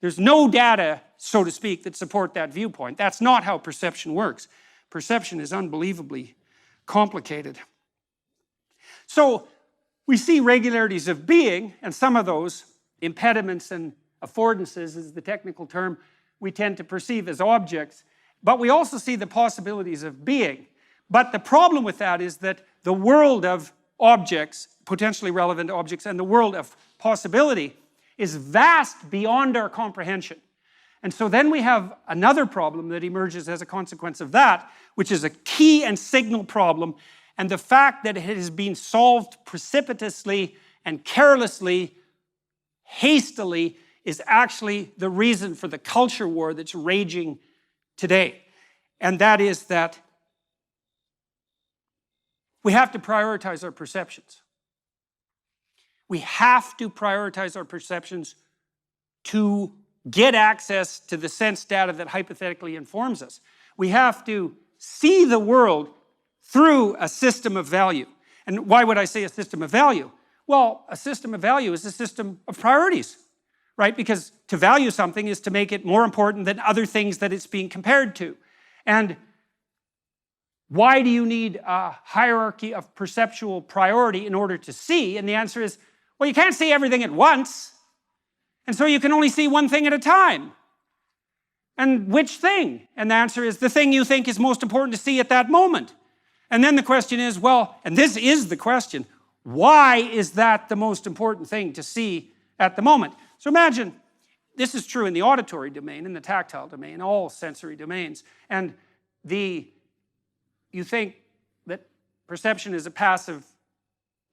There's no data, so to speak, that support that viewpoint. That's not how perception works. Perception is unbelievably complicated. So we see regularities of being, and some of those, impediments and affordances is the technical term, we tend to perceive as objects. But we also see the possibilities of being. But the problem with that is that the world of objects, potentially relevant objects, and the world of possibility is vast beyond our comprehension. And so then we have another problem that emerges as a consequence of that, which is a key and signal problem, and the fact that it has been solved precipitously and carelessly, hastily, is actually the reason for the culture war that's raging today. And that is that we have to prioritize our perceptions. We have to prioritize our perceptions to get access to the sense data that hypothetically informs us. We have to see the world through a system of value. And why would I say a system of value? Well, a system of value is a system of priorities, right? Because to value something is to make it more important than other things that it's being compared to. And why do you need a hierarchy of perceptual priority in order to see? And the answer is, well, you can't see everything at once. And so you can only see one thing at a time. And which thing? And the answer is the thing you think is most important to see at that moment. And then the question is, well, and this is the question, why is that the most important thing to see at the moment? So imagine, this is true in the auditory domain, in the tactile domain, all sensory domains. And you think that perception is a passive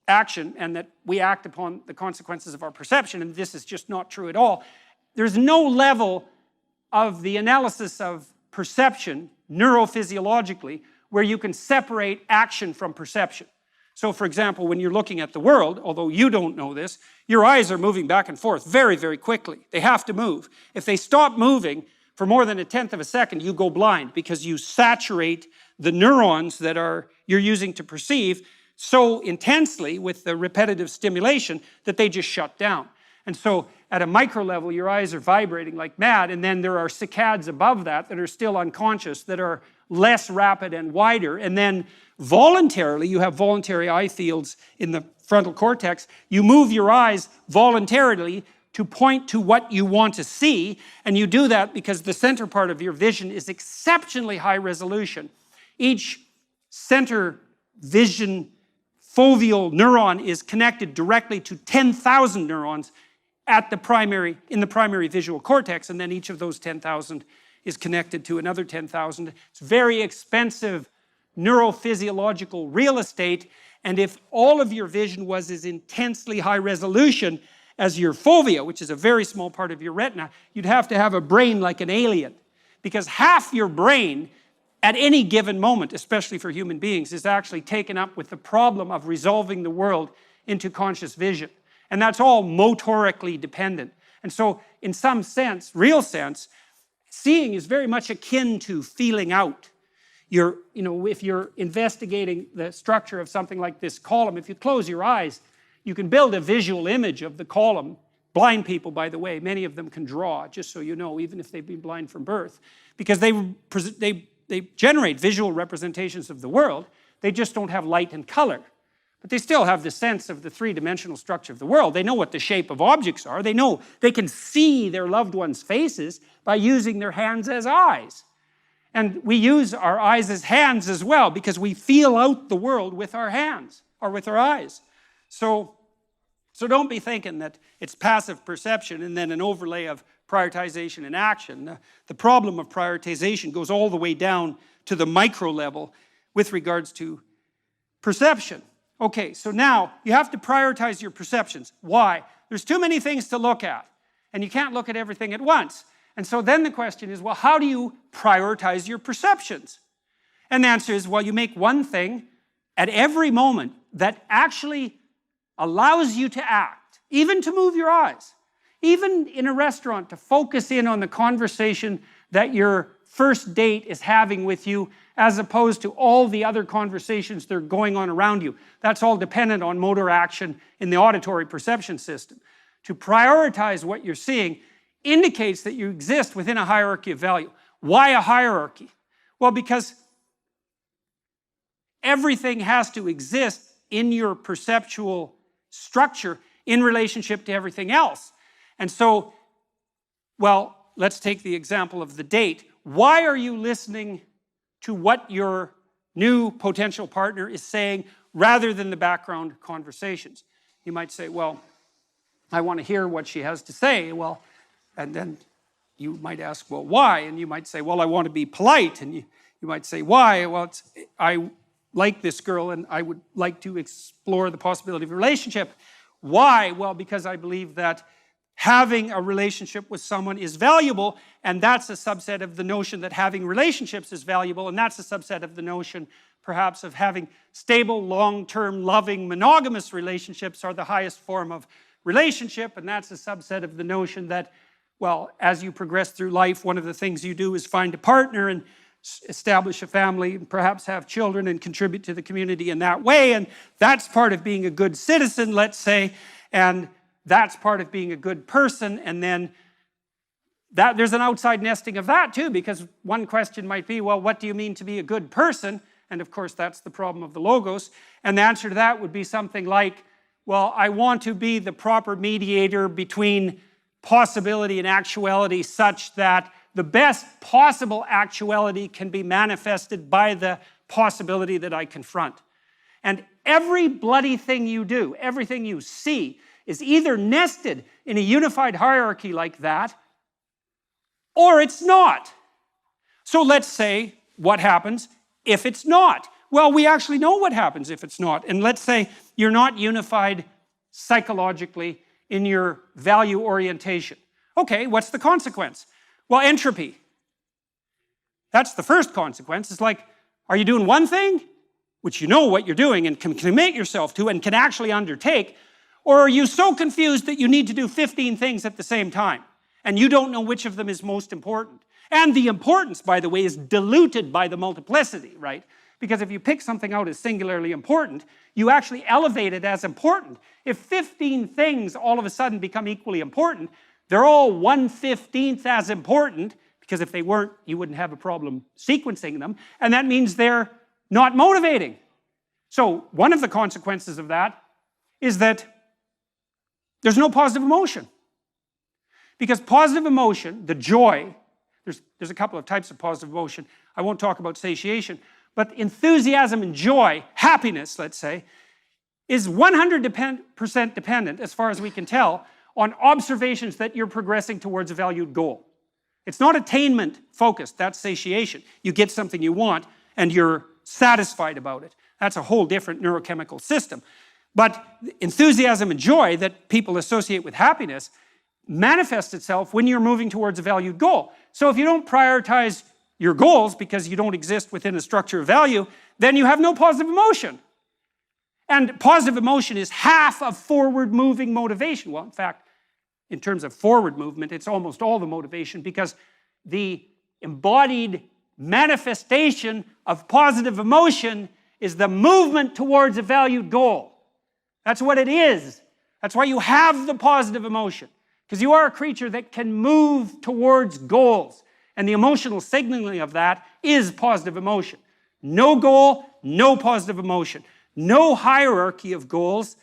action and that we act upon the consequences of our perception, and this is just not true at all. There's no level of the analysis of perception neurophysiologically where you can separate action from perception. So for example, when you're looking at the world, although you don't know this, your eyes are moving back and forth very, very quickly. They have to move. If they stop moving for more than 1/10 of a second, you go blind because you saturate the neurons that you're using to perceive so intensely with the repetitive stimulation that they just shut down. And so at a micro level, your eyes are vibrating like mad, and then there are saccades above that that are still unconscious, that are less rapid and wider, and then voluntarily, you have voluntary eye fields in the frontal cortex, you move your eyes voluntarily to point to what you want to see, and you do that because the center part of your vision is exceptionally high resolution. Each center vision foveal neuron is connected directly to 10,000 neurons in the primary visual cortex, and then each of those 10,000 is connected to another 10,000. It's very expensive neurophysiological real estate, and if all of your vision was as intensely high resolution as your fovea, which is a very small part of your retina, you'd have to have a brain like an alien, because half your brain at any given moment, especially for human beings, is actually taken up with the problem of resolving the world into conscious vision. And that's all motorically dependent. And so, in some sense, real sense, seeing is very much akin to feeling out. If you're investigating the structure of something like this column, if you close your eyes, you can build a visual image of the column. Blind people, by the way, many of them can draw, just so you know, even if they've been blind from birth, because they generate visual representations of the world. They just don't have light and color. But they still have the sense of the three-dimensional structure of the world. They know what the shape of objects are. They know they can see their loved ones' faces by using their hands as eyes. And we use our eyes as hands as well because we feel out the world with our hands or with our eyes. So don't be thinking that it's passive perception and then an overlay of prioritization and action. The problem of prioritization goes all the way down to the micro level with regards to perception. Okay, so now you have to prioritize your perceptions. Why? There's too many things to look at, and you can't look at everything at once. And so then the question is, well, how do you prioritize your perceptions? And the answer is, well, you make one thing at every moment that actually allows you to act, even to move your eyes, even in a restaurant to focus in on the conversation that your first date is having with you as opposed to all the other conversations that are going on around you. That's all dependent on motor action in the auditory perception system. To prioritize what you're seeing indicates that you exist within a hierarchy of value. Why a hierarchy? Well, because everything has to exist in your perceptual structure in relationship to everything else. And so, well, let's take the example of the date. Why are you listening to what your new potential partner is saying rather than the background conversations? You might say, well, I want to hear what she has to say. Well, and then you might ask, well, why? And you might say, well, I want to be polite. And you might say, why? Well, I like this girl and I would like to explore the possibility of a relationship. Why? Well, because I believe that having a relationship with someone is valuable, and that's a subset of the notion that having relationships is valuable, and that's a subset of the notion perhaps of having stable, long-term, loving, monogamous relationships are the highest form of relationship, and that's a subset of the notion that, well, as you progress through life, one of the things you do is find a partner and establish a family, and perhaps have children and contribute to the community in that way, and that's part of being a good citizen, let's say, and that's part of being a good person. And then there's an outside nesting of that too, because one question might be, well, what do you mean to be a good person? And of course, that's the problem of the logos. And the answer to that would be something like, well, I want to be the proper mediator between possibility and actuality such that the best possible actuality can be manifested by the possibility that I confront. And every bloody thing you do, everything you see, is either nested in a unified hierarchy like that, or it's not. So let's say, what happens if it's not? Well, we actually know what happens if it's not. And let's say you're not unified psychologically in your value orientation. Okay, what's the consequence? Well, entropy. That's the first consequence. It's like, are you doing one thing, which you know what you're doing and can commit yourself to and can actually undertake, or are you so confused that you need to do 15 things at the same time, and you don't know which of them is most important? And the importance, by the way, is diluted by the multiplicity, right? Because if you pick something out as singularly important, you actually elevate it as important. If 15 things all of a sudden become equally important, they're all 1/15th as important, because if they weren't, you wouldn't have a problem sequencing them, and that means they're not motivating. So one of the consequences of that is that there's no positive emotion. Because positive emotion, the joy, there's a couple of types of positive emotion. I won't talk about satiation, but enthusiasm and joy, happiness, let's say, is 100% dependent, as far as we can tell, on observations that you're progressing towards a valued goal. It's not attainment focused, that's satiation. You get something you want and you're satisfied about it. That's a whole different neurochemical system. But enthusiasm and joy that people associate with happiness manifests itself when you're moving towards a valued goal. So if you don't prioritize your goals because you don't exist within a structure of value, then you have no positive emotion. And positive emotion is half of forward-moving motivation. Well, in fact, in terms of forward movement, it's almost all the motivation, because the embodied manifestation of positive emotion is the movement towards a valued goal. That's what it is. That's why you have the positive emotion, because you are a creature that can move towards goals. And the emotional signaling of that is positive emotion. No goal, no positive emotion. No hierarchy of goals,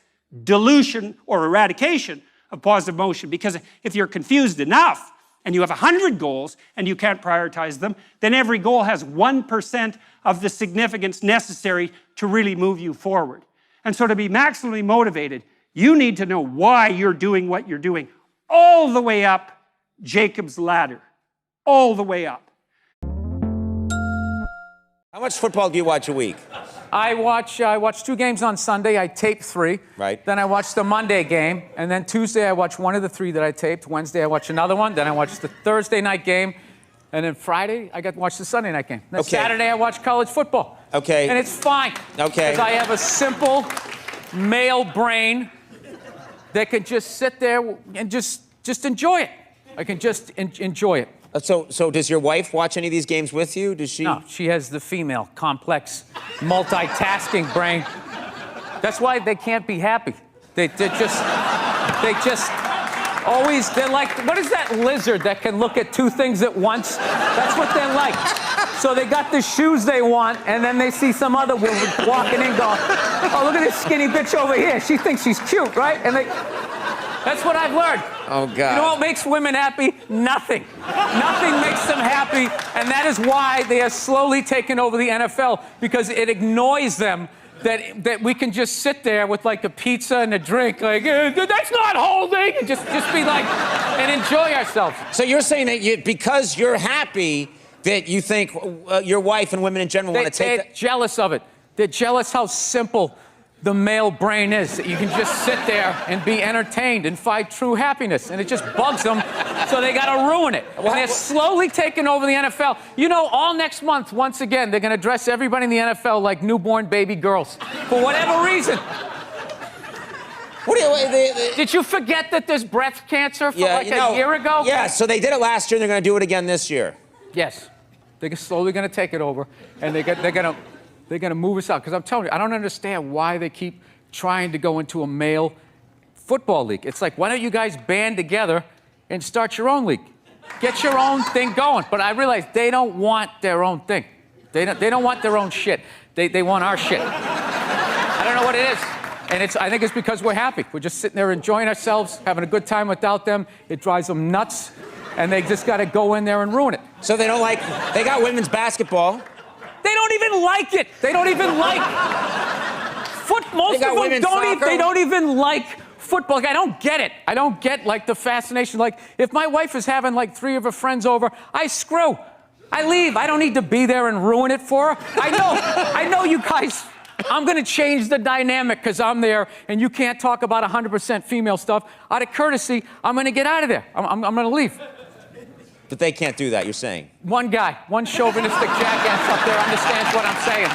dilution or eradication of positive emotion. Because if you're confused enough and you have 100 goals and you can't prioritize them, then every goal has 1% of the significance necessary to really move you forward. And so to be maximally motivated, you need to know why you're doing what you're doing, all the way up Jacob's ladder, all the way up. How much football do you watch a week? I watch 2 games on Sunday. I tape 3. Right. Then I watch the Monday game. And then Tuesday, I watch one of the 3 that I taped. Wednesday, I watch another one. Then I watch the Thursday night game. And then Friday, I get to watch the Sunday night game. Then Saturday, I watch college football. Okay. And it's fine. Okay. Because I have a simple male brain that can just sit there and just enjoy it. I can just enjoy it. So does your wife watch any of these games with you? Does she? No, she has the female, complex, multitasking brain. That's why they can't be happy. They just Always, they're like, what is that lizard that can look at two things at once? That's what they're like. So they got the shoes they want, and then they see some other woman walking in going, oh, look at this skinny bitch over here. She thinks she's cute, right? And that's what I've learned. Oh, God. You know what makes women happy? Nothing. Nothing makes them happy, and that is why they are slowly taking over the NFL, because it annoys them that we can just sit there with like a pizza and a drink, like, that's not holding, and just be like, and enjoy ourselves. So you're saying that because you're happy that you think your wife and women in general want to take They're jealous of it. They're jealous how simple the male brain is, that you can just sit there and be entertained and find true happiness, and it just bugs them, so they got to ruin it. And they're slowly taking over the NFL. You know, all next month, once again, they're going to dress everybody in the NFL like newborn baby girls, for whatever reason. What do you, Did you forget that there's breast cancer from a year ago? Yeah, so they did it last year, and they're going to do it again this year. Yes. They're slowly going to take it over, and they're going to move us out. Because I'm telling you, I don't understand why they keep trying to go into a male football league. It's like, why don't you guys band together and start your own league? Get your own thing going. But I realize they don't want their own thing. They don't want their own shit. They want our shit. I don't know what it is. And I think it's because we're happy. We're just sitting there enjoying ourselves, having a good time without them. It drives them nuts. And they just got to go in there and ruin it. So they got women's basketball. They don't even like it. They don't even like most of them they don't even like football. Like, I don't get it. I don't get like the fascination. Like, if my wife is having like 3 of her friends over, I screw. I leave. I don't need to be there and ruin it for her. I know you guys. I'm going to change the dynamic because I'm there and you can't talk about 100% female stuff. Out of courtesy, I'm going to get out of there. I'm going to leave. But they can't do that, you're saying? One guy, one chauvinistic jackass up there understands what I'm saying.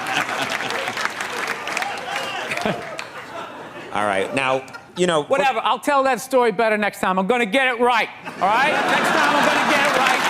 All right, now, you know... Whatever, I'll tell that story better next time. I'm going to get it right, all right? Next time I'm going to get it right.